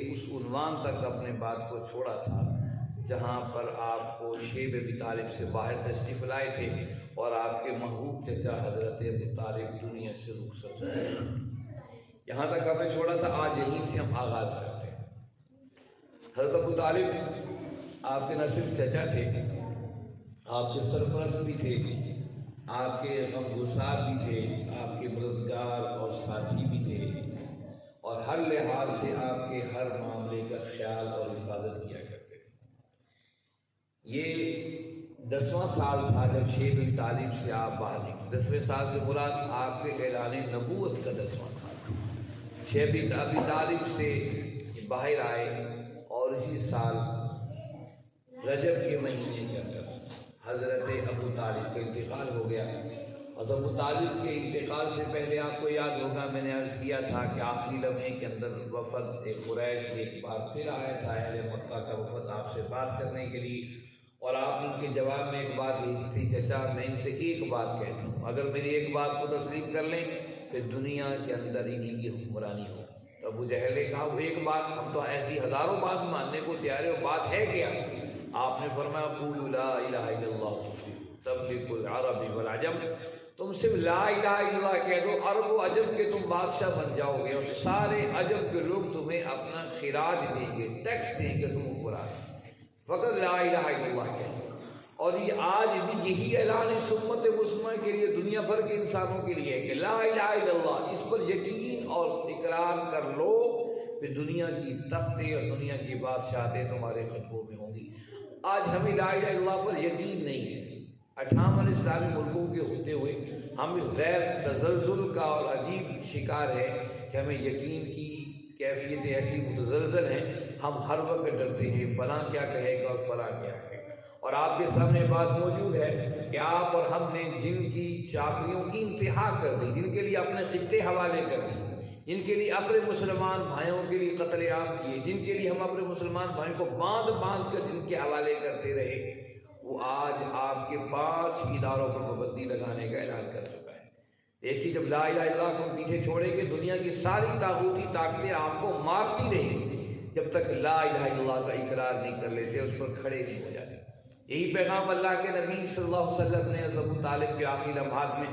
اس عنوان تک اپنے بات کو چھوڑا تھا جہاں پر آپ کو شیب ابی طالب سے باہر تشریف لائے تھے اور آپ کے محبوب چچا حضرت ابو طالب دنیا سے رخصت ہوئے۔ یہاں تک آپ نے چھوڑا تھا، آج یہیں سے ہم آغاز کرتے ہیں۔ حضرت ابو طالب آپ کے نہ صرف چچا تھے، آپ کے سرپرست بھی تھے، آپ کے غمگسار بھی تھے، آپ کے مددگار اور ساتھی بھی تھے، اور ہر لحاظ سے آپ کے ہر معاملے کا خیال اور حفاظت کیا کرتے تھے۔ یہ 10واں سال تھا جب شیب ابی طالب سے آپ باہر نکلے۔ 10ویں سال سے مراد آپ کے اعلان نبوت کا 10واں سال تھا۔ شیب ابی طالب سے باہر آئے اور اسی سال رجب کے مہینے کے اندر حضرت ابو طالب کا انتقال ہو گیا۔ حضرت ابو طالب کے انتقال سے پہلے آپ کو یاد ہوگا میں نے عرض کیا تھا کہ آخری لمحے کے اندر وفد قریش ایک بار پھر آیا تھا، اہل مکہ کا وفد آپ سے بات کرنے کے لیے، اور آپ نے ان کے جواب میں ایک بات کہی تھی، چچا میں ان سے ایک بات کہتا ہوں، اگر میری ایک بات کو تسلیم کر لیں پھر دنیا کے اندر انہیں کی حکمرانی ہو۔ تو ابو جہل نے کہا وہ ایک بات، ہم تو ایسی ہزاروں بات ماننے کو تیار ہے، وہ بات ہے کیا؟ آپ نے فرمایا قولوا لا الہ الا اللہ تفلحوا العرب والعجم، تم صرف لا الہ الا اللہ کہہ دو، عرب و عجم کے تم بادشاہ بن جاؤ گے، اور سارے عجم کے لوگ تمہیں اپنا خراج دیں گے، ٹیکس دیں گے، تم حکمران فقط لا الہ الا اللہ کہہ دو۔ اور یہ آج بھی یہی اعلان اس امت مسلمہ کے لیے، دنیا بھر کے انسانوں کے لیے ہے کہ لا الہ الا اللہ، اس پر یقین اور اقرار کر لو، پھر دنیا کی تختیں اور دنیا کی بادشاہتیں تمہارے قدموں میں ہوں گی۔ آج ہمیں لا الہ الا اللہ پر یقین نہیں ہے۔ 58 اسلامی ملکوں کے ہوتے ہوئے ہم اس غیر تزلزل کا اور عجیب شکار ہے کہ ہمیں یقین کی کیفیتیں ایسی متزلزل ہیں، ہم ہر وقت ڈرتے ہیں فلاں کیا کہے گا اور فلاں کیا کہے گا۔ اور آپ کے سامنے بات موجود ہے کہ آپ اور ہم نے جن کی چاکریوں کی انتہا کر دی، جن کے لیے اپنے خطے حوالے کر دی، جن کے لیے اپنے مسلمان بھائیوں کے لیے قتل عام کیے، جن کے لیے ہم اپنے مسلمان بھائیوں کو باندھ باندھ کر جن کے حوالے کرتے رہے، وہ آج آپ کے 5 اداروں پر پابندی لگانے کا اعلان کر چکا ہے۔ دیکھیے جب لا الہ الا اللہ کو پیچھے چھوڑیں گے، دنیا کی ساری طاغوتی طاقتیں آپ کو مارتی رہیں گی جب تک لا الہ الا اللہ کا اقرار نہیں کر لیتے، اس پر کھڑے نہیں ہو جاتے۔ یہی پیغام اللہ کے نبی صلی اللہ علیہ وسلم نے حضرت ابو طالب کے آخری لمحات میں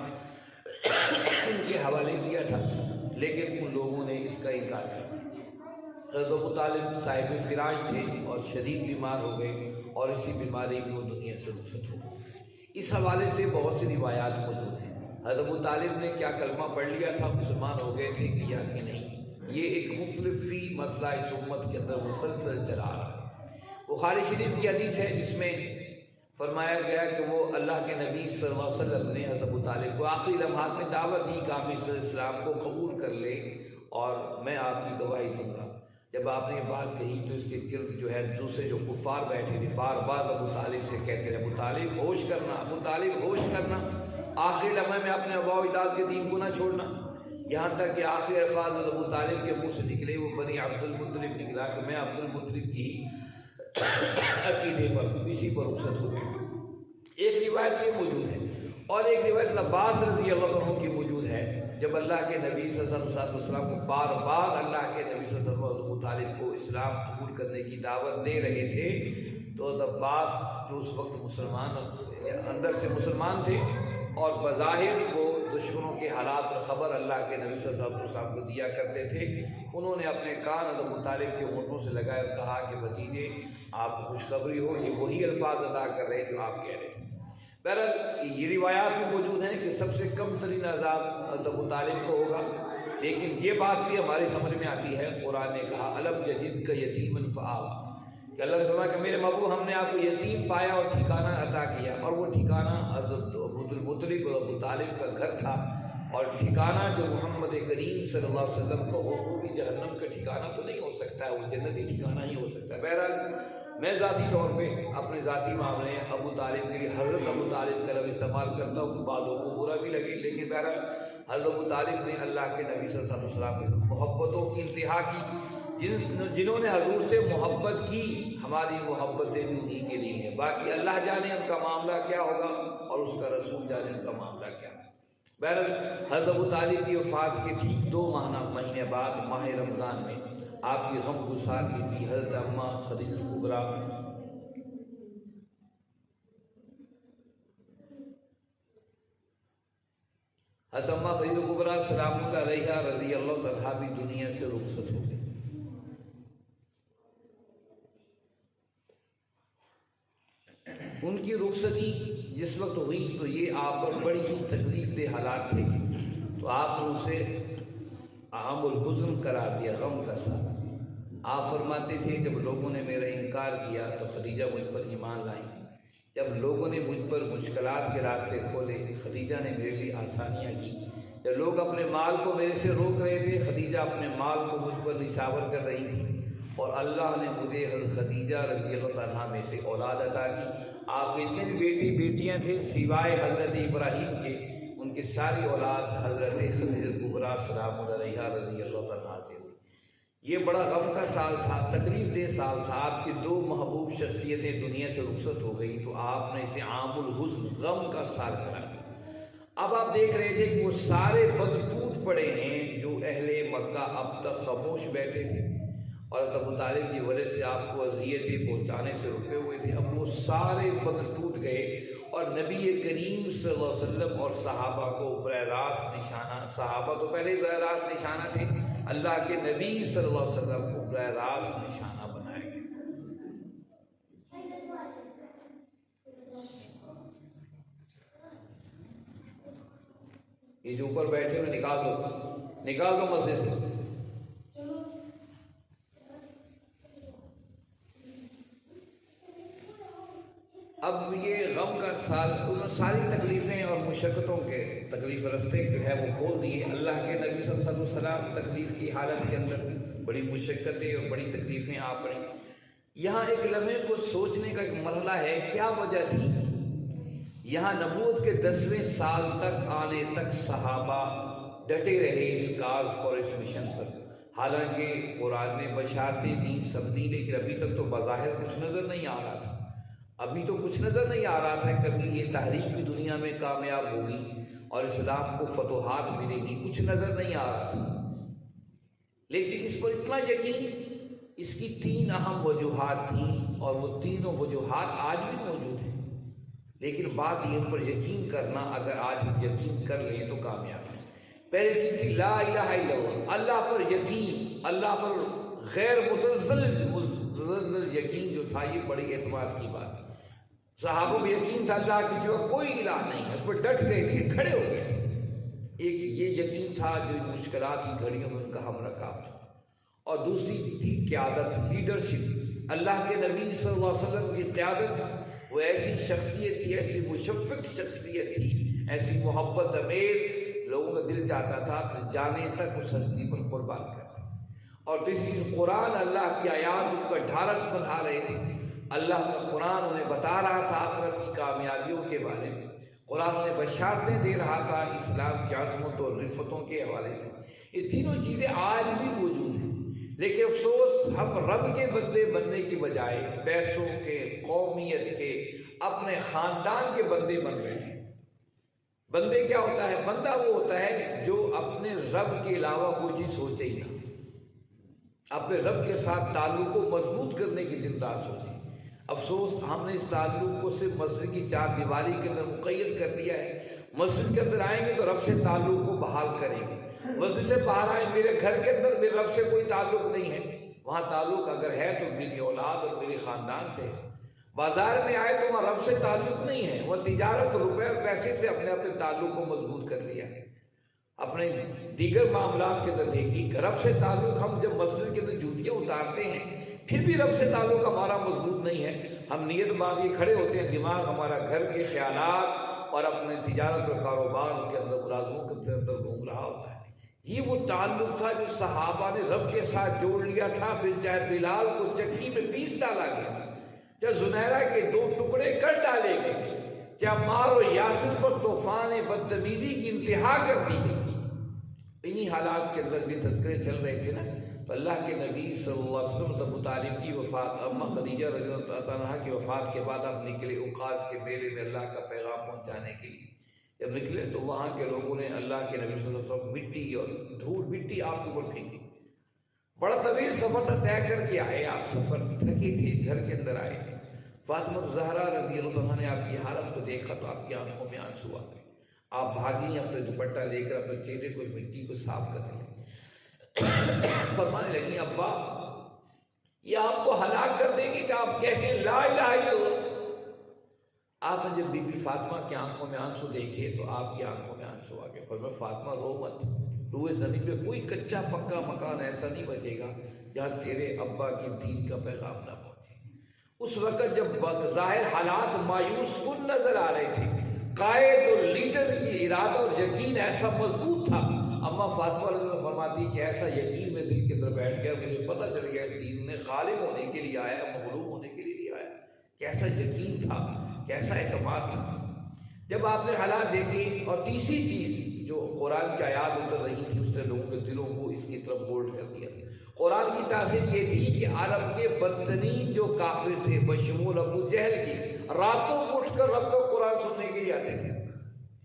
ان کے حوالے کیا تھا، لیکن ان لوگوں نے اس کا انکار کیا۔ حضرت ابو طالب صاحب فراش تھے اور شدید بیمار ہو گئے، اور اسی بیماری میں وہ دنیا سے رخصت ہو گئے۔ اس حوالے سے بہت سی روایات موجود ہیں۔ حضرت ابو طالب نے کیا کلمہ پڑھ لیا تھا، مسلمان ہو گئے تھے کہ یا کہ نہیں، یہ ایک مختلف فی مسئلہ اس امت کے اندر مسلسل چلا آ رہا ہے۔ بخاری شریف کی حدیث ہے جس میں فرمایا گیا کہ وہ اللہ کے نبی صلی اللہ علیہ وسلم نے حضرت ابو طالب کو آخری لمحات میں دعوت دی کہ آپ اسلام کو قبول کر لیں اور میں آپ کی گواہی دوں گا۔ جب آپ نے یہ بات کہی تو اس کے گرد جو ہے دوسرے جو کفار بیٹھے تھے بار بار ابو طالب سے کہتے رہے ابو طالب ہوش کرنا، ابو طالب ہوش کرنا، آخری لمحے میں اپنے آباء و اجداد کے دین کو نہ چھوڑنا۔ یہاں تک کہ آخری الفاظ ابو طالب کے منہ سے نکلے وہ بنی عبد المطلب نکلا کہ میں عبد المطلب کی عقیدے پر اسی پر رخصت ہو گئی۔ ایک روایت یہ موجود ہے، اور ایک روایت عباس رضی اللہ عنہ کی موجود ہے، جب اللہ کے نبی صلی اللہ علیہ وسلم کو بار بار اللہ کے نبی صلی اللہ علیہ وسلم ابو طالب کو اسلام قبول کرنے کی دعوت دے رہے تھے، تو عباس جو اس وقت مسلمان اندر سے مسلمان تھے اور بظاہر وہ دشمنوں کے حالات اور خبر اللہ کے نبی صلی اللہ علیہ وسلم کو دیا کرتے تھے، انہوں نے اپنے کان ابو طالب کے ہونٹوں سے لگائے اور کہا کہ بھتیجے آپ کو خوشخبری ہو، یہ وہی الفاظ ادا کر رہے جو آپ کہہ رہے تھے۔ بہرحال یہ روایات بھی موجود ہیں کہ سب سے کم ترین عذاب حضرت ابو طالب کو ہوگا، لیکن یہ بات بھی ہماری سمجھ میں آتی ہے، قرآن نے کہا الم یجدک یتیما فآویٰ، کہ اللہ نے فرمایا کہ میرے محبوب ہم نے آپ کو یتیم پایا اور ٹھکانہ عطا کیا، اور وہ ٹھکانہ حضرت عبد المطلب اور ابو طالب کا گھر تھا، اور ٹھکانہ جو محمد کریم صلی اللہ علیہ وسلم کا ہو وہ بھی جہنم کا ٹھکانہ تو نہیں ہو سکتا ہے، وہ جنتی ٹھکانہ ہی ہو سکتا ہے۔ بہرحال میں ذاتی طور پہ اپنے ذاتی معاملے ابو طالب کے لیے حضرت ابو طالب کا لفظ استعمال کرتا ہوں کہ بعضوں کو برا بھی لگے، لیکن بہرحال حضرت ابو طالب نے اللہ کے نبی صلی اللہ علیہ وسلم کی محبتوں کی انتہا کی، جنہوں نے حضور سے محبت کی، ہماری محبتیں بھی انہیں کے لیے ہیں، باقی اللہ جانے ان کا معاملہ کیا ہوگا اور اس کا رسول جانے ان کا معاملہ کیا ہے۔ بہرحال حضرت ابو طالب کی وفات کے ٹھیک 2 مہینے بعد ماہ رمضان میں آپ کی غم گسار بیوی حضرت اماں خدیجہ کبریٰ حضرت اماں خدیجہ کبریٰ سلام اللہ علیہا رضی اللہ تعالیٰ بھی دنیا سے رخصت ہو گئی۔ ان کی رخصتی جس وقت ہوئی تو یہ آپ پر بڑی ہی تکلیف دہ حالات تھے، تو آپ نے اسے عام الحزن قرار دیا، غم کا ساتھ۔ آپ فرماتے تھے جب لوگوں نے میرا انکار کیا تو خدیجہ مجھ پر ایمان لائیں، جب لوگوں نے مجھ پر مشکلات کے راستے کھولے خدیجہ نے میرے لیے آسانیاں کی، جب لوگ اپنے مال کو میرے سے روک رہے تھے خدیجہ اپنے مال کو مجھ پر نشاور کر رہی تھی، اور اللہ نے مجھے حضرت خدیجہ رضی اللہ تعالیٰ میں سے اولاد عطا کی۔ آپ کے جتنے بھی بیٹی بیٹیاں تھے سوائے حضرت ابراہیم کے، ان کی ساری اولاد حضرت خدیجہ کبریٰ سلام اللہ علیہا رضی اللہ تعالیٰ سے ہوئی۔ یہ بڑا غم کا سال تھا، تکلیف دہ سال تھا، آپ کی دو محبوب شخصیتیں دنیا سے رخصت ہو گئی تو آپ نے اسے عام الحزن غم کا سال قرار دیا۔ اب آپ دیکھ رہے تھے کہ وہ سارے بند ٹوٹ پڑے ہیں جو اہل مکہ اب تک خاموش بیٹھے تھے اور ابو طالب کی وجہ سے آپ کو اذیتیں پہنچانے سے رکے ہوئے تھے، اب وہ سارے بند ٹوٹ گئے اور نبی کریم صلی اللہ علیہ وسلم اور صحابہ کو براہ راست نشانہ، صحابہ تو پہلے ہی براہ راست نشانہ تھے، اللہ کے نبی صلی اللہ علیہ وسلم کو براہ راست نشانہ بنایا گیا۔ یہ جو اوپر بیٹھے ہوئے نکال دو مسجد سے۔ اب یہ غم کا سال، ان ساری تکلیفیں اور مشقتوں کے تکلیف رستے جو ہے وہ کھول دیے۔ اللہ کے نبی صلی اللہ علیہ وسلم تکلیف کی حالت کے اندر بڑی مشقتیں اور بڑی تکلیفیں آ پڑیں۔ یہاں ایک لمحے کو سوچنے کا ایک مرحلہ ہے، کیا وجہ تھی؟ یہاں نبوت کے 10ویں سال تک آنے تک صحابہ ڈٹے رہے اس کاز اور اس مشن پر، حالانکہ قرآن میں بشارتیں دیں سب دیں، لیکن ابھی تک تو بظاہر کچھ نظر نہیں آ رہا تھا، ابھی تو کچھ نظر نہیں آ رہا تھا کبھی یہ تحریک بھی دنیا میں کامیاب ہوگی اور اسلام کو فتوحات ملے گی، کچھ نظر نہیں آ رہا تھا۔ لیکن اس پر اتنا یقین، اس کی 3 اہم وجوہات تھیں اور وہ تینوں وجوہات آج بھی موجود ہیں، لیکن بات ان پر یقین کرنا، اگر آج ہم یقین کر لیں تو کامیاب ہے۔ پہلی چیز تھی لا الہ الا اللہ، اللہ پر یقین، اللہ پر غیر متزلزل یقین جو تھا، یہ بڑی اعتماد کی بات ہے۔ صحابوں کو یقین تھا اللہ کے سوا کوئی الہ نہیں ہے، اس پر ڈٹ گئے تھے، کھڑے ہو گئے تھے۔ ایک یہ یقین تھا جو ان مشکلات کی گھڑیوں میں ان کا ہم رکاب تھا، اور دوسری تھی قیادت، لیڈرشپ۔ اللہ کے نبی صلی اللہ علیہ وسلم کی قیادت وہ ایسی شخصیت تھی، ایسی مشفق شخصیت تھی، ایسی محبت امیز، لوگوں کا دل چاہتا تھا اپنے جانے تک اس ہستی پر قربان کر دیں۔ اور تیسری چیز قرآن، اللہ کی آیات ان کا ڈھارس بندھا رہے تھے، اللہ کا قرآن انہیں بتا رہا تھا آخرت کی کامیابیوں کے بارے میں، قرآن انہیں بشارتیں دے رہا تھا اسلام کی عظمت اور رفتوں کے حوالے سے۔ یہ تینوں چیزیں آج بھی موجود ہیں، لیکن افسوس ہم رب کے بندے بننے کے بجائے پیسوں کے، قومیت کے، اپنے خاندان کے بندے بن رہے ہیں۔ بندے کیا ہوتا ہے؟ بندہ وہ ہوتا ہے جو اپنے رب کے علاوہ کوئی چیز سوچے ہی نہ، اپنے رب کے ساتھ تعلق کو مضبوط کرنے کی دن رات سوچے۔ افسوس ہم نے اس تعلق کو صرف مسجد کی 4 دیواری کے اندر مقید کر دیا ہے۔ مسجد کے اندر آئیں گے تو رب سے تعلق کو بحال کریں گے، مسجد سے باہر آئیں میرے گھر کے اندر میرے رب سے کوئی تعلق نہیں ہے، وہاں تعلق اگر ہے تو میری اولاد اور میرے خاندان سے ہے۔ بازار میں آئے تو وہاں رب سے تعلق نہیں ہے، وہ تجارت، روپے اور پیسے سے اپنے تعلق کو مضبوط کر لیا ہے۔ اپنے دیگر معاملات کے اندر دیکھیے، رب سے تعلق، ہم جب مسجد کے اندر جوتیاں اتارتے ہیں پھر بھی رب سے تعلق ہمارا مضبوط نہیں ہے، ہم نیت باندھے کھڑے ہوتے ہیں، دماغ ہمارا گھر کے خیالات اور اپنے تجارت اور کاروبار کے اندر، ملازموں کے اندر گھوم رہا ہوتا ہے۔ یہ وہ تعلق تھا جو صحابہ نے رب کے ساتھ جوڑ لیا تھا، پھر چاہے بلال کو چکی میں پیس ڈالا گیا، چاہے زنیرہ کے 2 ٹکڑے کر ڈالے گئے، چاہے عمار و یاسر پر طوفان بدتمیزی کی انتہا کر دی گئی، انہی حالات کے اندر بھی تذکرے چل رہے تھے نا، تو اللہ کے نبی صلی اللہ علیہ وسلم ابو طالب کی وفات، اماں خدیجہ رضی اللہ عنہا کی وفات کے بعد آپ نکلے اوقاز کے میلے میں اللہ کا پیغام پہنچانے کے لیے۔ جب نکلے تو وہاں کے لوگوں نے اللہ کے نبی صلی اللہ علیہ وسلم مٹی اور دھول، مٹی آپ کے اوپر پھینکی، بڑا طویل سفر تھا، طے کر کے آئے آپ، سفر تھکی تھی، گھر کے اندر آئے، فاطمہ زہرا رضی اللہ عنہا نے آپ کی حالت کو دیکھا تو آپ کی آنکھوں میں آنسو آ گئے، آپ بھاگی اپنے دوپٹہ لے کر اپنے چہرے کو مٹی کو صاف کر لیں، فرمانے لگی ابا یہ آپ کو ہلاک کر دے گی کہ آپ کہتے ہیں لا الہ الا اللہ۔ آپ نے جب بی بی فاطمہ کی آنکھوں میں آنسو دیکھے تو آپ کی آنکھوں میں آنسو آ گئے، فرمایا فاطمہ رو مت، روئے زمین پہ کوئی کچا پکا مکان ایسا نہیں بچے گا جہاں تیرے ابا کے دین کا پیغام نہ پہنچے۔ اس وقت جب ظاہر حالات مایوس کن نظر آ رہے تھے، قائد اور لیڈر کی ارادہ اور یقین ایسا مضبوط تھا، اما فاطمہ رضی اللہ فرماتی کہ ایسا یقین میں دل کے اندر بیٹھ گیا، مجھے پتہ چل گیا اس دین نے غالب ہونے کے لیے آیا، مغلوب ہونے کے لیے نہیں آیا۔ کیسا یقین تھا، کیسا اعتماد تھا۔ جب آپ نے حالات دیکھے، اور تیسری چیز جو قرآن کی آیات اتر رہی تھی اس سے لوگوں کے دلوں کو اس کی طرف بولڈ کر دیا۔ قرآن کی تاثیر یہ تھی کہ عرب کے بدترین جو کافر تھے بشمول ابو جہل کی، راتوں کو اٹھ کر رب کو قرآن سننے کے لیے آتے تھے۔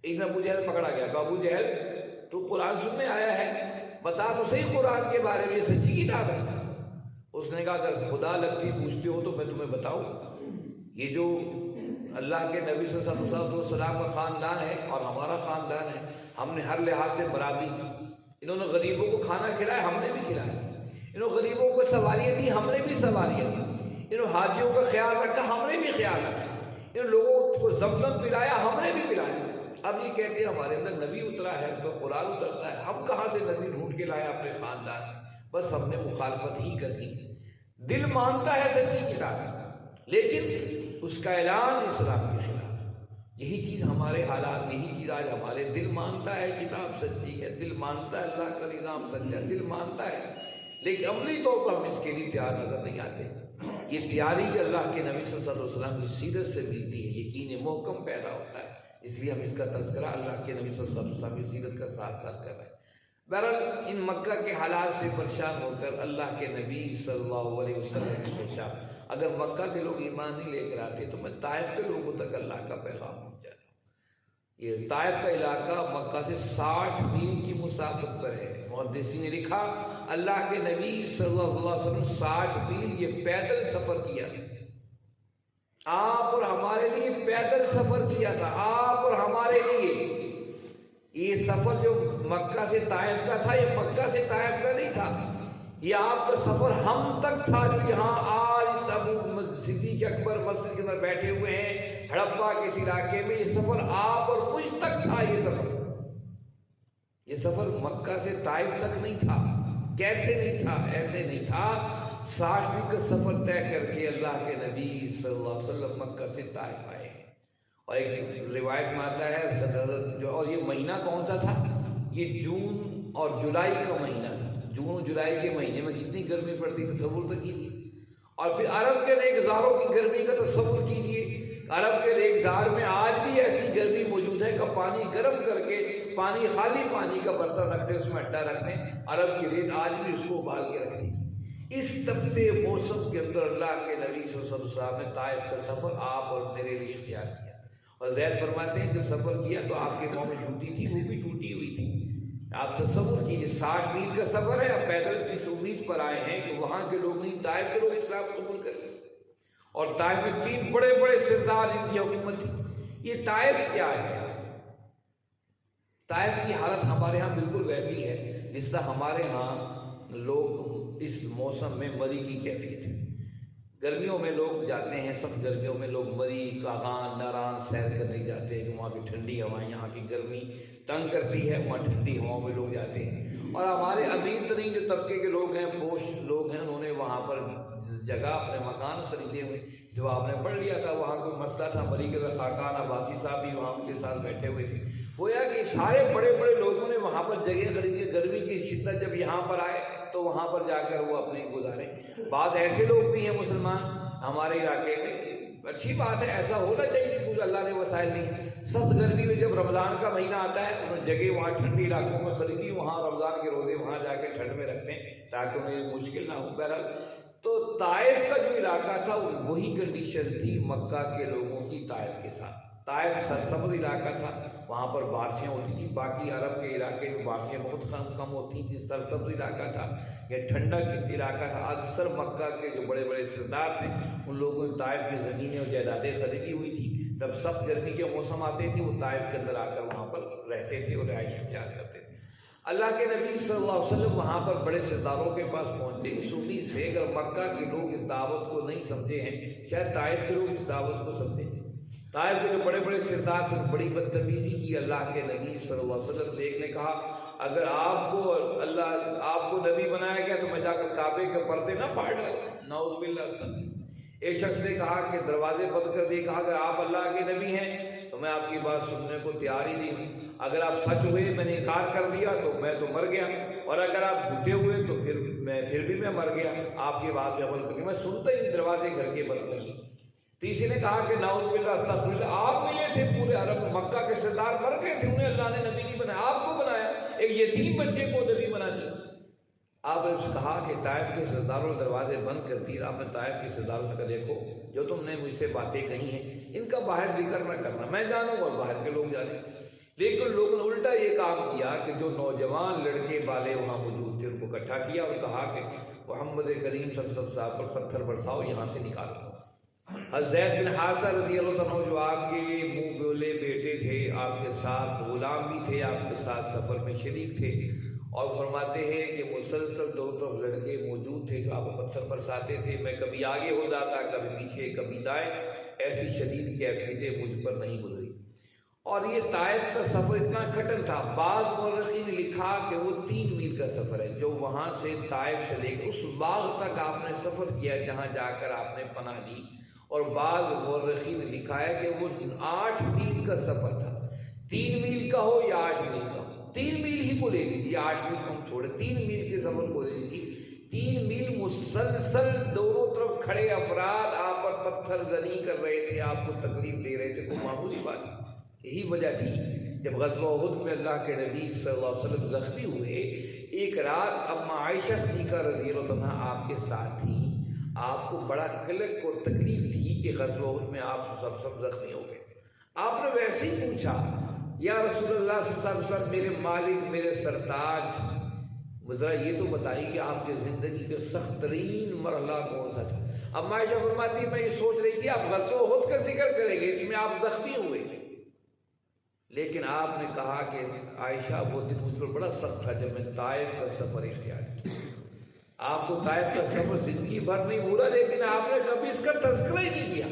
ایک دن ابو جہل پکڑا گیا کہ ابو جہل تو قرآن سننے آیا ہے، بتا تو صحیح قرآن کے بارے میں، یہ سچی کتاب ہے؟ اس نے کہا اگر خدا لگتی پوچھتے ہو تو میں تمہیں بتاؤں، یہ جو اللہ کے نبی صلی اللہ علیہ وسلم کا خاندان ہے اور ہمارا خاندان ہے، ہم نے ہر لحاظ سے برابری کی، انہوں نے غریبوں کو کھانا کھلایا، ہم نے بھی کھلایا، انہوں نے غریبوں کو سواریاں دی، ہم نے بھی سواریاں دی، انہوں نے حاجیوں کا خیال رکھا، ہم نے بھی خیال رکھا، انہوں نے لوگوں کو زمزم پلایا، ہم نے بھی پلایا۔ اب یہ کہتے ہیں ہمارے اندر نبی اترا ہے، اس کا قرآن اترتا ہے، ہم کہاں سے نبی ڈھونڈ کے لائے اپنے خاندان؟ بس ہم نے مخالفت ہی کرنی۔ دل مانتا ہے سچی کتاب، لیکن اس کا اعلان اسلام کے خلاف۔ یہی چیز ہمارے حالات، یہی چیز آج ہمارے دل مانتا ہے کتاب سچی ہے، دل مانتا ہے اللہ کا نظام سچا ہے، دل مانتا ہے، لیکن عملی طور پر ہم اس کے لیے تیار نظر نہیں آتے۔ یہ تیاری اللہ کے نبی صلی اللہ علیہ وسلم کی سیرت سے ملتی ہے، یقین محکم پیدا ہوتا ہے، اس لیے ہم اس کا تذکرہ اللہ کے نبی صلی اللہ علیہ وسلم کی سیرت کا ساتھ ساتھ کر رہے ہیں۔ بہرحال ان مکہ کے حالات سے پریشان ہو کر اللہ کے نبی صلی اللہ علیہ وسلم نے سوچا اگر مکہ کے لوگ ایمان نہیں لے کر آتے تو میں طائف کے لوگوں تک اللہ کا پیغام پہنچا دوں۔ یہ طائف کا علاقہ مکہ سے 60 میل کی مسافت پر ہے۔ محدثین نے لکھا اللہ کے نبی صلی اللہ علیہ وسلم 60 میل یہ پیدل سفر کیا تھا، آپ اور ہمارے لیے پیدل سفر کیا تھا، آپ اور ہمارے لیے۔ یہ سفر جو مکہ سے طائف کا تھا یہ مکہ سے طائف کا نہیں تھا، یہ آپ کا سفر ہم تک تھا، جو یہاں آج اس ابو صدیق اکبر مسجد کے اندر بیٹھے ہوئے ہیں ہڑپا کے اس علاقے میں، یہ سفر آپ اور مجھ تک تھا۔ یہ سفر مکہ سے طائف تک نہیں تھا۔ کیسے نہیں تھا؟ ایسے نہیں تھا، 60 میل کا سفر طے کر کے اللہ کے نبی صلی اللہ علیہ وسلم مکہ سے طائف آئے۔ اور ایک روایت میں آتا ہے جو، اور یہ مہینہ کون سا تھا؟ یہ جون اور جولائی کا مہینہ تھا۔ جون اور جولائی کے مہینے میں کتنی گرمی پڑتی تصور تو کیجیے، اور پھر عرب کے ریگزاروں کی گرمی کا تصور کیجیے۔ عرب کے ریگزار میں آج بھی ایسی گرمی موجود ہے کہ پانی گرم کر کے، پانی خالی پانی کا برتن رکھ دیں، اس میں اڈا رکھ دیں، عرب کی ریت آج بھی اس کو ابال کے رکھ دی۔ اس تپتے موسم کے اندر اللہ کے نبی صلی اللہ علیہ وسلم نے طائف کا سفر آپ اور میرے لیے اختیار کیا۔ اور زید فرماتے ہیں جب سفر کیا تو آپ کے پاؤں میں جوتی تھی، وہ بھی ٹوٹی ہوئی تھی۔ آپ تصور کیجیے 60 میل کا سفر ہے، آپ پیدل اس امید پر آئے ہیں کہ وہاں کے لوگ نہیں، طائف کے لوگ اسلام قبول کریں، اور طائف میں 3 بڑے بڑے سردار ان کی حکومت تھی۔ یہ طائف کیا ہے؟ طائف کی حالت ہمارے ہاں بالکل ویسی ہے جس طرح ہمارے ہاں لوگ اس موسم میں مری کی کیفیت ہے۔ گرمیوں میں لوگ جاتے ہیں، سخت گرمیوں میں لوگ مری، کاغان، ناران سیر کرنے جاتے ہیں کہ وہاں کی ٹھنڈی ہوائیں، یہاں کی گرمی تنگ کرتی ہے، وہاں ٹھنڈی ہواؤں میں لوگ جاتے ہیں۔ اور ہمارے امیر ترین جو طبقے کے لوگ ہیں، پوش لوگ ہیں، انہوں نے وہاں پر جگہ اپنے مکان خریدے ہوئے۔ جو آپ نے پڑھ لیا تھا وہاں کوئی مسئلہ تھا، مری کے خاقان عباسی صاحب بھی وہاں ان کے ساتھ بیٹھے ہوئے تھے۔ گویا کہ سارے بڑے بڑے لوگوں نے وہاں پر جگہ خریدی، گرمی کی شدت جب یہاں پر آئے تو وہاں پر جا کر وہ اپنے گزارے۔ بعض ایسے لوگ بھی ہیں مسلمان ہمارے علاقے میں، اچھی بات ہے، ایسا ہونا چاہیے، اسکول اللہ نے وسائل نہیں۔ سخت گرمی میں جب رمضان کا مہینہ آتا ہے انہوں نے جگہ وہاں ٹھنڈی علاقوں میں خریدی، وہاں رمضان کے روزے وہاں جا کے ٹھنڈ میں رکھتے ہیں تاکہ انہیں مشکل نہ ہو۔ بہرحال تو طائف کا جو علاقہ تھا وہی کنڈیشن تھی مکہ کے لوگوں کی طائف کے ساتھ۔ طائف سرسبز علاقہ تھا، وہاں پر بارشیں ہوتی تھیں، باقی عرب کے علاقے میں بارشیں بہت کم ہوتی تھیں، سرسبز علاقہ تھا، یہ ٹھنڈک علاقہ تھا۔ اکثر مکہ کے جو بڑے بڑے سردار تھے ان لوگوں نے طائف میں زمینیں اور جائیدادیں خریدی ہوئی تھی، جب سب گرمی کے موسم آتے تھے وہ طائف کے اندر آ کر وہاں پر رہتے تھے اور رہائش اختیار کرتے تھے۔ اللہ کے نبی صلی اللہ علیہ وسلم وہاں پر بڑے سرداروں کے پاس پہنچے اس امید سے اگر مکہ کے لوگ اس دعوت کو نہیں سمجھے ہیں شاید طائف کے لوگ اس دعوت کو سمجھیں۔ طائف کے جو بڑے بڑے سردار تھے بڑی بدتمیزی کی اللہ کے نبی صلی اللہ علیہ وسلم سے۔ ایک نے کہا اگر آپ کو اللہ آپ کو نبی بنایا گیا تو میں جا کر کعبے کے پردے نہ پھاڑ ڈالوں، نعوذ باللہ استغفر۔ ایک شخص نے کہا کہ دروازے بند کر دیے، کہا اگر آپ اللہ کے نبی ہیں تو میں آپ کی بات سننے کو تیار ہی نہیں ہوں، اگر آپ سچ ہوئے میں نے انکار کر دیا تو میں تو مر گیا، اور اگر آپ جھوٹے ہوئے تو پھر بھی میں مر گیا، آپ کی بات پہ عمل کر کے میں سنتا ہی نہیں، دروازے گھر کے بند کر لیے۔ تیسرے نے کہا کہ نعوذ باللہ استغفر اللہ، آپ ملے تھے پورے عرب مکہ کے سردار مر گئے تھے، انہیں اللہ نے نبی نہیں بنایا، آپ کو بنایا، ایک یتیم بچے کو نبی بنا دیا۔ آپ نے کہا کہ طائف کے سرداروں نے دروازے بند کر دیے۔ آپ نے طائف کے سرداروں سے کہا دیکھو جو تم نے مجھ سے باتیں کہی ہیں ان کا باہر ذکر نہ کرنا، میں جانوں اور باہر کے لوگ جانیں۔ لیکن لوگوں نے الٹا یہ کام کیا کہ جو نوجوان لڑکے والے وہاں موجود تھے ان کو اکٹھا کیا اور کہا کہ محمد کریم صلی اللہ علیہ وسلم صاحب پر پتھر برساؤ، یہاں سے نکالو۔ زید بن حارثہ رضی اللہ عنہ جو آپ کے منہ بولے بیٹے تھے، آپ کے ساتھ غلام بھی تھے، آپ کے ساتھ سفر میں شریک تھے، اور فرماتے ہیں کہ مسلسل دونوں طرف لڑکے موجود تھے جو آپ کو پتھر برساتے تھے، میں کبھی آگے ہو جاتا کبھی پیچھے کبھی دائیں، ایسی شدید کیفیتیں مجھ پر نہیں گزری۔ اور یہ طائف کا سفر اتنا کٹن تھا، بعض مورخین نے لکھا کہ وہ 3 میل کا سفر ہے جو وہاں سے طائف سے لے کر اس باغ تک آپ نے سفر کیا جہاں جا کر آپ نے پناہ لی، اور بعض مورخین نے لکھا ہے کہ وہ 8 میل کا سفر تھا، 3 میل کا ہو یا 8 میل کا ہو، 3 میل ہی کو لے لیجیے، 8 میل کو ہم چھوڑے، 3 میل کے سفر کو لے لیجیے۔ 3 میل مسلسل دونوں طرف کھڑے افراد آپ پر پتھر زنی کر رہے تھے، آپ کو تکلیف دے رہے تھے، کوئی معمولی بات نہیں۔ یہی وجہ تھی جب غزوہ احد میں اللہ کے نبی صلی اللہ علیہ وسلم زخمی ہوئے، ایک رات اما عائشہ صدیقہ رضی اللہ عنہا آپ کے ساتھ تھیں، آپ کو بڑا کلک اور تکلیف تھی کہ غزوہ احد میں آپ سب زخمی ہو گئے۔ آپ نے ویسے ہی پوچھا یا رسول اللہ صلی اللہ علیہ وسلم میرے مالک میرے سرتاج ذرا یہ تو بتائیے کہ آپ کی زندگی کے سخت ترین مرحلہ کون سا تھا؟ اما عائشہ فرماتی میں یہ سوچ رہی تھی آپ غزوہ احد کا ذکر کریں گے، اس میں آپ زخمی ہوئے، لیکن آپ نے کہا کہ عائشہ وہ دن مجھ پر بڑا سخت تھا جب میں طائف کا سفر اختیار کیا۔ آپ کو طائف کا سفر زندگی بھر نہیں بھولا، لیکن آپ نے کبھی اس کا تذکرہ ہی نہیں کیا۔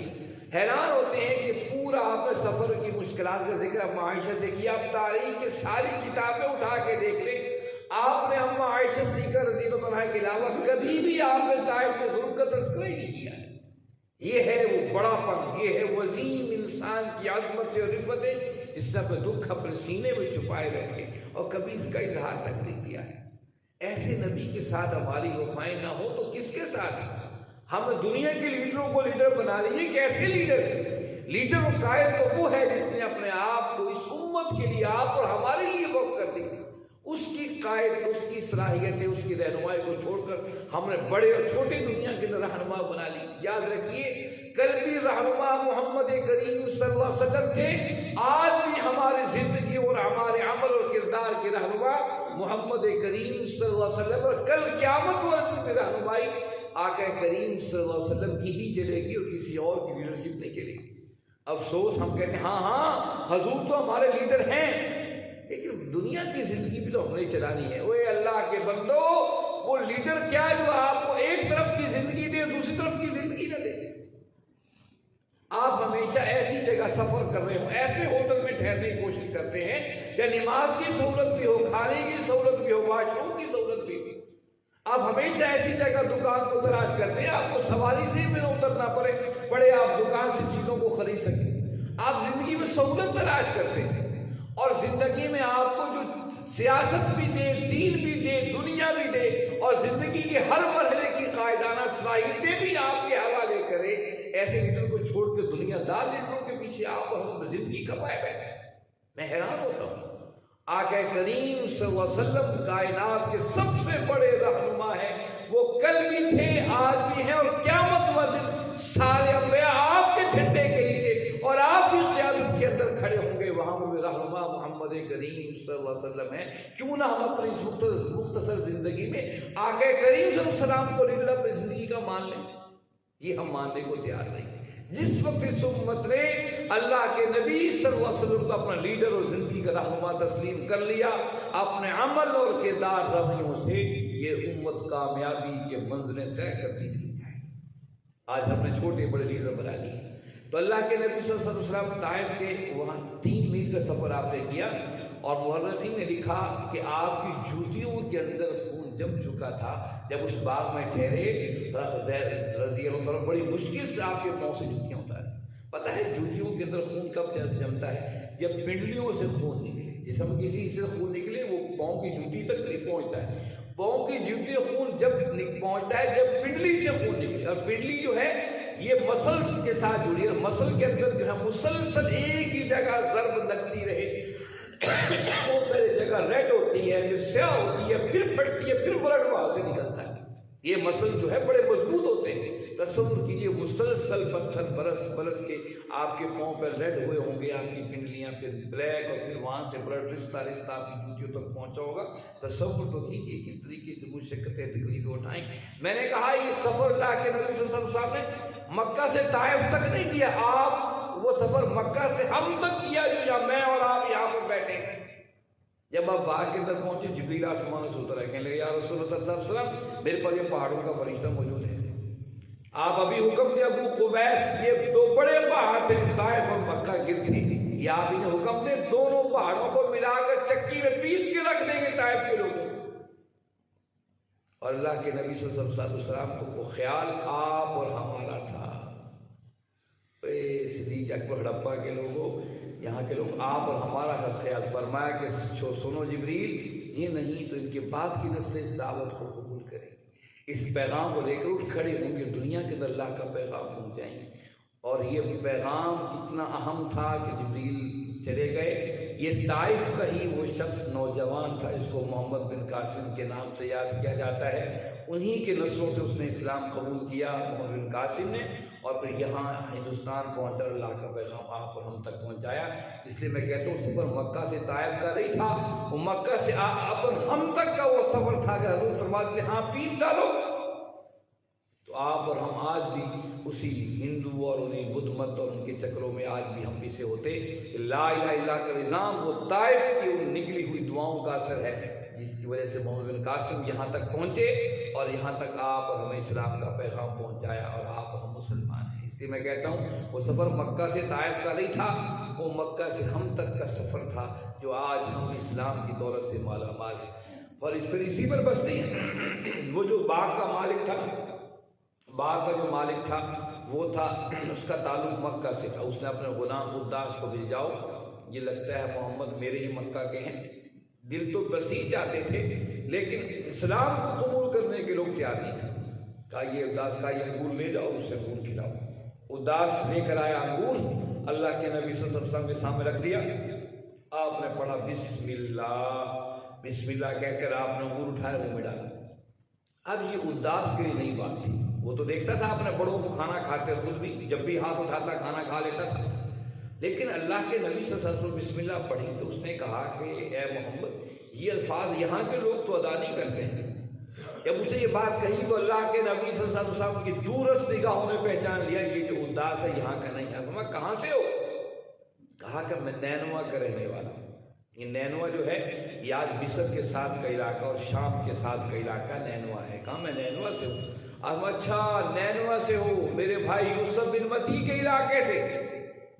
حیران ہوتے ہیں کہ پورا آپ نے سفر کی مشکلات کا ذکر اما عائشہ سے کیا۔ آپ تاریخ کی ساری کتابیں اٹھا کے دیکھ لیں، آپ نے اما عائشہ صدیقہ رضی اللہ عنہا کے علاوہ کبھی بھی آپ نے طائف کے ظلم کا تذکرہ ہی نہیں کیا۔ یہ ہے وہ بڑا پن، یہ ہے وہ عظیم انسان کی عظمت اور رفت ہے جس نے اپنے دکھ اپنے سینے میں چھپائے رکھے اور کبھی اس کا اظہار تک نہیں کیا ہے۔ ایسے نبی کے ساتھ ہماری وفائیں نہ ہو تو کس کے ساتھ؟ ہم دنیا کے لیڈروں کو لیڈر بنا لیے، کیسے لیڈر ہے؟ لیڈر و قائد تو وہ ہے جس نے اپنے آپ کو اس امت کے لیے آپ اور ہمارے لیے وقف کر دی، اس کی قائد، اس کی صلاحیتیں، اس کی رہنمائی کو چھوڑ کر ہم نے بڑے اور چھوٹے دنیا کے رہنما بنا لی۔ یاد رکھیے قلبی رہنما محمد کریم صلی اللہ علیہ وسلم تھے، آج بھی ہماری زندگی اور ہمارے عمل اور کردار کے رہنما محمد کریم صلی اللہ علیہ وسلم، اور کل قیامت والے دن کی رہنمائی آقا کریم صلی اللہ علیہ وسلم کی ہی چلے گی اور کسی اور کی لیڈرشپ نہیں چلے گی۔ افسوس ہم کہتے ہیں ہاں حضور تو ہمارے لیڈر ہیں، لیکن دنیا کی زندگی بھی تو ہم نے چلانی ہے۔ اوے اللہ کے بندو، وہ لیڈر کیا جو آپ کو ایک طرف کی زندگی دے دوسری طرف کی زندگی نہ دے؟ آپ ہمیشہ ایسی جگہ سفر کر رہے ہو، ایسے ہوٹل میں ٹھہرنے کی کوشش کرتے ہیں کہ نماز کی سہولت بھی ہو، کھانے کی سہولت بھی ہو، واش روم کی سہولت بھی ہو۔ آپ ہمیشہ ایسی جگہ دکان کو تلاش کرتے ہیں آپ کو سواری سے بھی نہ اترنا پڑے آپ دکان سے چیزوں کو خرید سکیں۔ آپ زندگی میں سہولت تلاش کرتے ہیں، اور زندگی میں آپ کو جو سیاست بھی دے، دین بھی دے، دنیا بھی دے، اور زندگی کے ہر مرحلے کی قائدانہ صلاحیتیں بھی آپ کے حوالے کرے، ایسے لیڈر کو چھوڑ کے دنیا دار لیڈروں کے پیچھے آپ اور ہم زندگی کمائے بیٹھے ہیں۔ میں حیران ہوتا ہوں۔ آقا کریم صلی اللہ علیہ وسلم کائنات کے سب سے بڑے رہنما ہیں، وہ کل بھی تھے، آج بھی ہیں، اور قیامت والے دن سارے انبیاء آپ کے جھنڈے کے نیچے اور آپ کی قیادت کے صلی اللہ علیہ وسلم ہیں، کیوں نہ ہم اپنی اس مختصر زندگی میں آقا کریم صلی اللہ علیہ وسلم کو لیڈر اپنی زندگی کا مان لیں؟ یہ ہم ماننے کو تیار نہیں۔ جس وقت اس امت نے اللہ کے نبی صلی اللہ علیہ وسلم کو اپنا لیڈر اور زندگی کا رہنما تسلیم کر لیا، اپنے عمل اور کردار رویوں سے یہ امت کامیابی کے منزلیں طے کرتی چلی جائے۔ آج ہم نے چھوٹے بڑے لیڈر بنا لیے۔ تو اللہ کے نبی صلی اللہ علیہ وسلم طائف کے وہاں 3 میل کا سفر آپ نے کیا، اور مورخین نے لکھا کہ آپ کی جوتیوں کے اندر خون جم چکا تھا جب اس باغ میں ٹھہرے۔ رضی اللہ عنہ بڑی مشکل سے آپ کے پاؤں سے جوتیاں اتارے۔ پتہ ہے جوتیوں کے اندر خون کب جمتا ہے؟ جب پنڈلیوں سے خون نکلے، جسم کسی حصے سے خون نکلے وہ پاؤں کی جوتی تک نہیں پہنچتا ہے۔ پاؤں کی جوتی خون جب پہنچتا ہے جب پنڈلی سے خون نکلے، اور پنڈلی جو ہے یہ مسل کے ساتھ جڑی ہے، مسل کے اندر جو ہے مسلسل ایک ہی جگہ ضرب لگتی رہے، وہ پہلے جگہ ریڈ ہوتی ہے، پھر سیاہ ہوتی ہے، پھر پھٹتی ہے، پھر بلڈ وہاں سے نکلتا ہے۔ یہ مسل جو ہے بڑے مضبوط ہوتے ہیں۔ تصور کیجئے مسلسل پتھر برس کے آپ کے پاؤں پر ریڈ ہوئے ہوں گے، آپ کی پنڈلیاں پھر بلیک، اور پھر وہاں سے بلڈ رشتہ آپ کی جوتیوں تک پہنچا ہوگا۔ تصور تو کیجئے کس طریقے سے مشقتیں تکلیفیں اٹھائیں۔ میں نے کہا یہ سفر اللہ کے نبی صلی اللہ علیہ وسلم نے مکہ سے طائف تک نہیں کیا، آپ وہ سفر مکہ سے ہم تک کیا جو یا میں اور آپ یہاں پر بیٹھے ہیں۔ جب آپ باغ کے اندر پہنچے، جبریل آسمان سے اتر آئے، کہنے لگے یا رسول اللہ صلی اللہ علیہ وسلم میرے پاس یہ پہاڑوں کا فرشتہ موجود ہے، آپ ابھی حکم دیں ابو قبیس، یہ 2 بڑے پہاڑ تھے طائف اور مکہ گر تھے، یہ آپ انہیں حکم دیں دونوں پہاڑوں کو ملا کر چکی میں پیس کے رکھ دیں گے طائف کے لوگوں۔ اور اللہ کے نبی صلی اللہ علیہ وسلم کو وہ خیال آپ اور ہمارا تھا۔ صدیق اکبر ہڑپا کے لوگوں، یہاں کے لوگ آپ اور ہمارا خیال، فرمایا کہ سنو جبریل، یہ نہیں تو ان کے بعد کی نسلیں اس دعوت کو قبول کریں، اس پیغام کو لے کر اٹھ کھڑے ہوں گے، دنیا کے اندر اللہ کا پیغام پہنچائیں گے۔ اور یہ پیغام اتنا اہم تھا کہ جبریل چلے گئے۔ یہ طائف کا ہی وہ شخص نوجوان تھا جس کو محمد بن قاسم کے نام سے یاد کیا جاتا ہے، انہی کے نسلوں سے اس نے اسلام قبول کیا محمد بن قاسم نے، اور پھر یہاں ہندوستان پہنچ کر اللہ کا پیغام آپ اور ہم تک پہنچایا۔ اس لیے میں کہتا ہوں سفر مکہ سے طائف کا نہیں تھا، وہ مکہ سے آپ اور ہم تک کا وہ سفر تھا کہ حضور فرماتے ہیں ہاں پیس ڈالو، تو آپ اور ہم آج بھی اسی ہندو اور انہیں بدھ مت اور ان کے چکروں میں آج بھی ہم پیچھے ہوتے۔ لا الہ الا اللہ کا نظام وہ طائف کی ان نگلی ہوئی دعاؤں کا اثر ہے جس کی وجہ سے محمد بن قاسم یہاں تک پہنچے اور یہاں تک آپ اور ہمیں اسلام کا پیغام پہنچایا، اور آپ اور ہم مسلمان ہیں۔ اس لیے میں کہتا ہوں وہ سفر مکہ سے طائف کا نہیں تھا، وہ مکہ سے ہم تک کا سفر تھا جو آج ہم اسلام کی دولت سے مالا مال ہیں۔ اور اس پر اسی پر بس نہیں ہے، وہ جو باغ کا مالک تھا، باغ کا جو مالک تھا وہ تھا، اس کا تعلق مکہ سے تھا، اس نے اپنے غلام اداس کو بھیجاؤ، یہ لگتا ہے محمد میرے ہی مکہ کے ہیں۔ دل تو بسیج جاتے تھے لیکن اسلام کو قبول کرنے کے لوگ تیار نہیں تھے۔ کہا یہ اداس کا یہ انگور لے جاؤ، اسے انگور کھلاؤ۔ اداس لے کر آیا انگور، اللہ کے نبی صلی اللہ علیہ وسلم کے سامنے رکھ دیا، آپ نے پڑھا بسم اللہ، بسم اللہ کہہ کر آپ نے انگور اٹھایا منہ میں ڈالا۔ اب یہ اداس کے لیے نہیں بات تھی، وہ تو دیکھتا تھا اپنے بڑوں کو کھانا کھاتے، خود بھی جب بھی ہاتھ اٹھاتا کھانا کھا لیتا تھا، لیکن اللہ کے نبی صلی اللہ علیہ وسلم بسم اللہ پڑھی تو اس نے کہا کہ اے محمد یہ الفاظ یہاں کے لوگ تو ادا نہیں کرتے ہیں۔ جب اسے یہ بات کہی تو اللہ کے نبی صلی اللہ علیہ وسلم کی دورس نگاہوں نے پہچان لیا یہ جو اداس ہے یہاں کا نہیں ہے۔ فرمایا کہاں سے ہو؟ کہا کہ میں نینوا کا رہنے والا ہوں۔ یہ نینوا جو ہے یہ آج مصر کے ساتھ کا علاقہ اور شام کے ساتھ کا علاقہ نینوا ہے۔ کہا میں نینوا سے ہوں۔ اچھا نینوا سے ہو، میرے بھائی یوسف بن متی کے علاقے سے،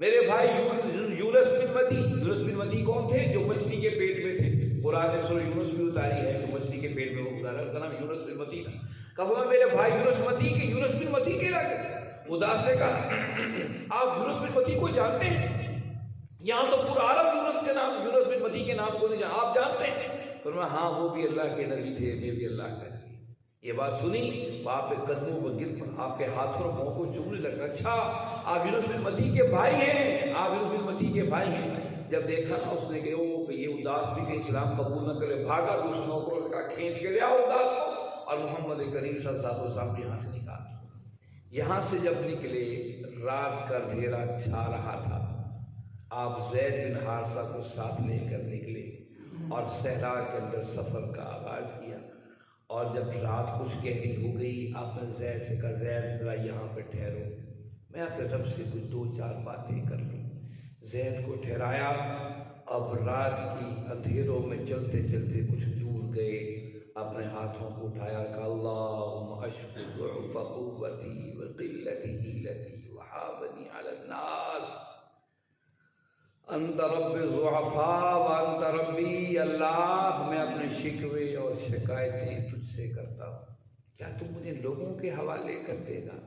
میرے بھائی یونس بن متی۔ یونس بن متی کون تھے؟ جو مچھلی کے پیٹ میں تھے، قرآن نے سورہ یونس بھی اتاری ہے، جو مچھلی کے پیٹ میں وہ گزارا، اس کا نام یونس بن متی تھا۔ کہا میرے بھائی یونس متی کے، یونس بن متی کے علاقے سے۔ اداس نے کہا آپ یونس بن متی کو جانتے ہیں؟ یہاں تو پورا عرب یونس کے نام، یونس بن متی کے نام کو نہیں جانتے، آپ جانتے ہیں؟ فرمایا ہاں وہ بھی اللہ کے نبی تھے، میں بھی اللہ کا نبی۔ یہ بات سنی تو آپ کے قدموں پر گر پڑا، آپ کے ہاتھوں اور پاؤں کو چومنے لگا۔ اچھا آپ یونس بن متی کے بھائی ہیں، آپ یونس بن متی کے بھائی ہیں۔ جب دیکھا نا اس نے کہ یہ اداس بھی کہ اسلام قبول نہ کرے، بھاگا دوسرے نوکروں سے کہا کھینچ کے لے آؤ اداس کو، اور محمد کریم صلی اللہ علیہ وسلم یہاں سے نکال۔ یہاں سے جب نکلے رات کا اندھیرا چھا رہا تھا، آپ زید بن حارثہ کو ساتھ لے کر نکلے اور صحرا کے اندر سفر کا آغاز کیا۔ اور جب رات کچھ گہری ہو گئی آپ نے زید سے کہا زید ذرا یہاں پہ ٹھہرو، میں اپنے رب سے کچھ دو چار باتیں کر لوں۔ زید کو ٹھہرایا۔ اب رات کی اندھیروں میں چلتے چلتے کچھ دور گئے، اپنے ہاتھوں کو اٹھایا کہ اللہم اشکو ضعف قوتی وقلت حیلتی وحابنی علی الناس انت رب الضعفاء وانت ربی۔ اللہ میں اپنے شکوے اور شکایتیں تجھ سے کرتا ہوں، کیا تم مجھے لوگوں کے حوالے کر دے گا؟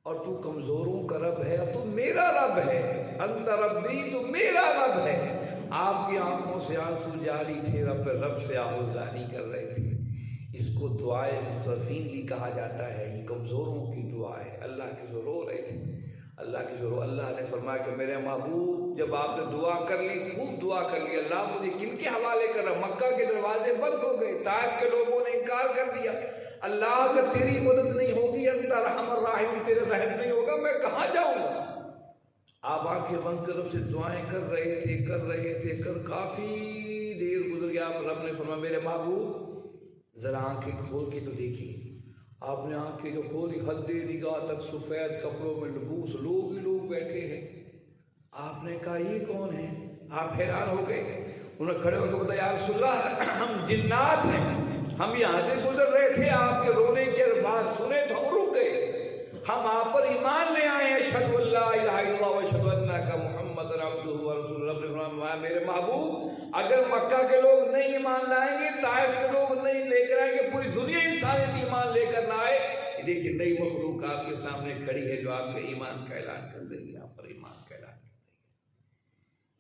اور تو کمزوروں کا رب ہے، تو میرا رب ہے، انت ربی، تو میرا رب ہے۔ آپ کی آنکھوں سے آنسو جاری تھے، رب سے آہوزاری کر رہے تھے۔ اس کو دعائے مصرفین بھی کہا جاتا ہے، یہ کمزوروں کی دعا ہے۔ اللہ کے جو رو رہے تھے، اللہ کی جو اللہ نے فرمایا کہ میرے محبوب جب آپ نے دعا کر لی، خوب دعا کر لی، اللہ مجھے کن کے حوالے کر رہا؟ مکہ کے دروازے بند ہو گئے، طائف کے لوگوں نے انکار کر دیا، اللہ اگر تیری مدد نہیں ہوگی، انت ارحم الراحمین، تیرے رحم نہیں ہوگا، میں کہاں جاؤں گا؟ آپ آنکھیں بند کر رب سے دعائیں کر رہے تھے، کافی دیر گزر گیا۔ آپ رب نے فرمایا میرے محبوب ذرا آنکھیں کھول کے تو دیکھیے۔ آپ نے آنکھیں جو کھولی، حد نگاہ تک سفید کپڑوں میں لبوس لوگ ہی لوگ بیٹھے ہیں۔ آپ نے کہا یہ کون ہے؟ آپ حیران ہو گئے۔ انہوں نے کھڑے ہو کے بتایا یا رسول اللہ ہم جنات ہیں، ہم یہاں سے گزر رہے تھے، آپ کے رونے کے الفاظ سنے تو ہم رک گئے، ہم آپ پر ایمان لے آئے ہیں، اشہد ان لا الہ الا اللہ واشہد انک محمد عبدہ ورسولہ۔ رب نے فرمایا میرے محبوب اگر مکہ کے لوگ نہیں ایمان لائیں گے، طائف کے لوگ نہیں لے کر آئیں گے، پوری دنیا انسانیت ایمان لے کر نہ آئے، دیکھیں نئی مخلوق آپ کے سامنے کھڑی ہے جو آپ کے ایمان کا اعلان کر دیں گے، آپ پر ایمان کا اعلان کر دیں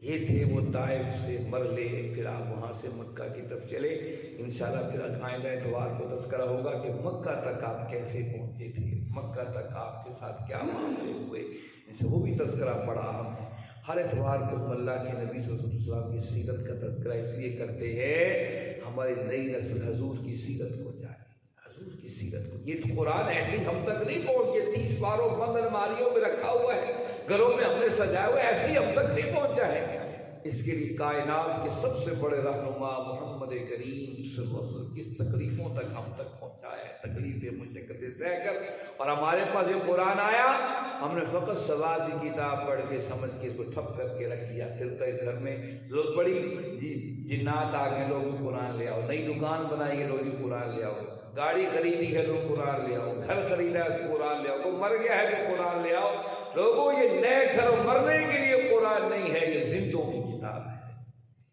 گے۔ یہ تھے وہ طائف سے مرحلے۔ پھر آپ وہاں سے مکہ کی طرف چلے۔ انشاءاللہ پھر آئندہ اتوار کو تذکرہ ہوگا کہ مکہ تک آپ کیسے پہنچے تھے، مکہ تک آپ کے ساتھ کیا معاملے ہوئے، اس سے وہ بھی تذکرہ بڑا اہم ہے۔ ہر اتوار کو ہم اللہ کے نبی صلی اللہ علیہ وسلم کی سیرت کا تذکرہ اس لیے کرتے ہیں ہماری نئی نسل حضور کی سیرت کو جائے، حضور کی سیرت کو۔ یہ قرآن ایسے ہم تک نہیں پہنچ گیا، 30 باروں بند الماریوں میں رکھا ہوا ہے، گھروں میں ہم نے سجایا ہوا ہے، ایسے ہی ہم تک نہیں پہنچا ہے۔ اس کے لیے کائنات کے سب سے بڑے رہنما محمد کریم صلی اللہ علیہ وسلم کس تکلیفوں تک ہم تک پہنچایا ہے، تکلیفیں مشقتیں سہ کر، اور ہمارے پاس یہ قرآن آیا، ہم نے فقط سواد کی کتاب پڑھ کے سمجھ کے اس کو ٹھپ کر کے رکھ دیا۔ پھر کئی گھر میں ضرورت پڑی جنات آ گئے، لوگ قرآن لے آؤ، نئی دکان بنائی ہے لوگ قرآن لے آؤ، گاڑی خریدی ہے لوگ قرآن لے آؤ، گھر خریدا ہے قرآن لے آؤ، کوئی مر گیا ہے تو قرآن لے آؤ۔ لوگوں یہ نئے گھر مرنے کے لیے قرآن نہیں ہے، یہ زندوں کی کتاب ہے،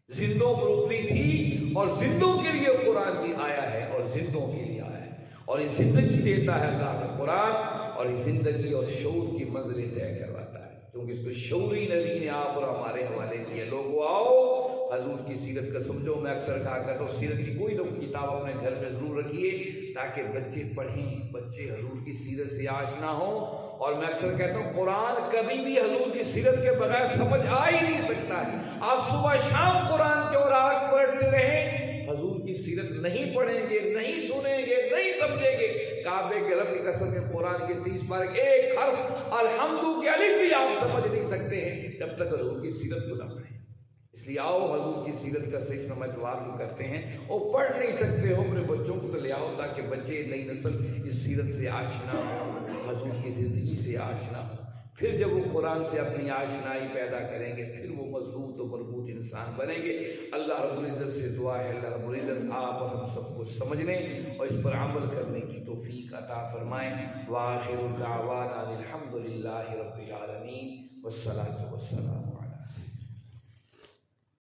زندوں پر اتری تھی اور زندوں کے لیے قرآن کی آیا ہے، اور زندوں کے لیے آیا ہے، اور یہ زندگی دیتا ہے اللہ کا قرآن، اور یہ زندگی اور شعور کی منزلیں طے کرواتا ہے، کیونکہ اس کو شعوری نبی نے آپ اور ہمارے حوالے کیا۔ لوگوں آؤ حضور کی سیرت کا سمجھو۔ میں اکثر کہا کرتا ہوں سیرت کی کوئی نہ کوئی کتاب اپنے گھر میں ضرور رکھیے تاکہ بچے پڑھیں، بچے حضور کی سیرت سے آشنا ہوں۔ اور میں اکثر کہتا ہوں قرآن کبھی بھی حضور کی سیرت کے بغیر سمجھ آ ہی نہیں سکتا ہے۔ آپ صبح شام قرآن کے اوراق پڑھتے رہیں، حضور کی سیرت نہیں پڑھیں گے، نہیں سنیں گے، نہیں سمجھیں گے۔ کعبے کے رب کی قسم کے قرآن کے 30 پارے کے ایک حرف الحمد کے الف بھی آپ سمجھ نہیں سکتے ہیں جب تک حضور کی سیرت کو نہ پڑھیں۔ اس لیے آؤ حضور کی سیرت کا صحیح سمجھ اتوار کرتے ہیں، اور پڑھ نہیں سکتے ہو اپنے بچوں کو تو لے آؤ تاکہ بچے نئی نسل اس سیرت سے آشنا ہو، حضور کی زندگی سے آشنا ہو۔ پھر جب وہ قرآن سے اپنی آشنائی پیدا کریں گے پھر وہ مضبوط و مربوط انسان بنیں گے۔ اللہ رب العزت سے دعا ہے اللہ رب العزت آپ اور ہم سب کو سمجھنے اور اس پر عمل کرنے کی توفیق عطا فرمائیں۔ وآخر دعوانا الحمد للہ رب العالمین والصلاة والسلام علیہ